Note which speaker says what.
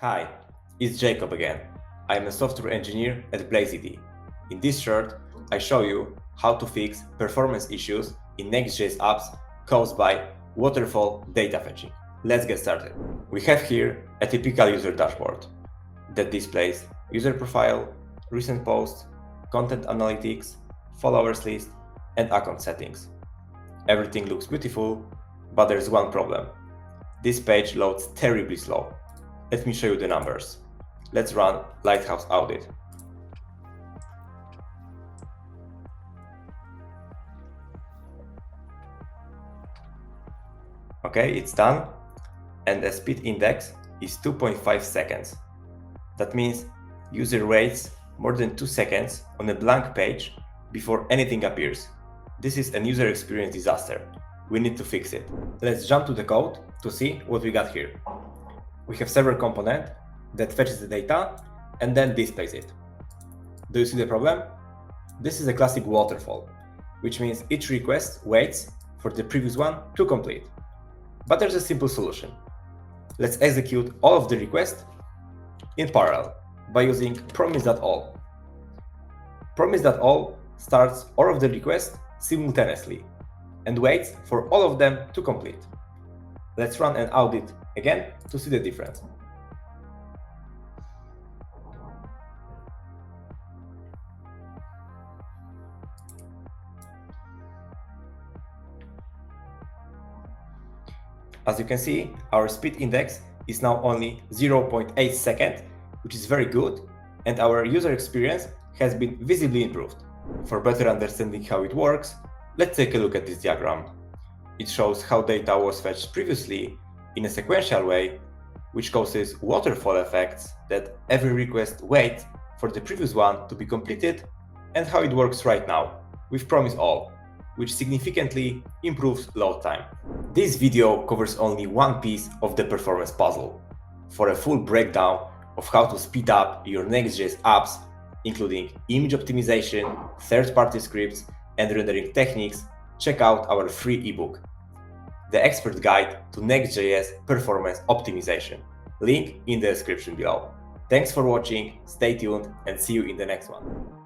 Speaker 1: Hi, it's Jakub again. I am a software engineer at Blazity. In this short, I show you how to fix performance issues in Next.js apps caused by waterfall data fetching. Let's get started. We have here a typical user dashboard that displays user profile, recent posts, content analytics, followers list, and account settings. Everything looks beautiful, but there's one problem. This page loads terribly slow. Let me show you the numbers. Let's run Lighthouse audit. Okay, it's done, and the speed index is 2.5 seconds. That means user waits more than 2 seconds on a blank page before anything appears. This is a user experience disaster. We need to fix it. Let's jump to the code to see what we got here. We have several component that fetches the data and then displays it. Do you see the problem? This is a classic waterfall, which means each request waits for the previous one to complete. But there's a simple solution. Let's execute all of the requests in parallel by using Promise.all. Promise.all starts all of the requests simultaneously and waits for all of them to complete. Let's run an audit again to see the difference. As you can see, our speed index is now only 0.8 seconds, which is very good, and our user experience has been visibly improved. For better understanding how it works, let's take a look at this diagram. It shows how data was fetched previously in a sequential way, which causes waterfall effects that every request waits for the previous one to be completed, and how it works right now with Promise.all, which significantly improves load time. This video covers only one piece of the performance puzzle. For a full breakdown of how to speed up your Next.js apps, including image optimization, third-party scripts, and rendering techniques, check out our free ebook, The Expert Guide to Next.js Performance Optimization. Link in the description below. Thanks for watching, stay tuned, and see you in the next one.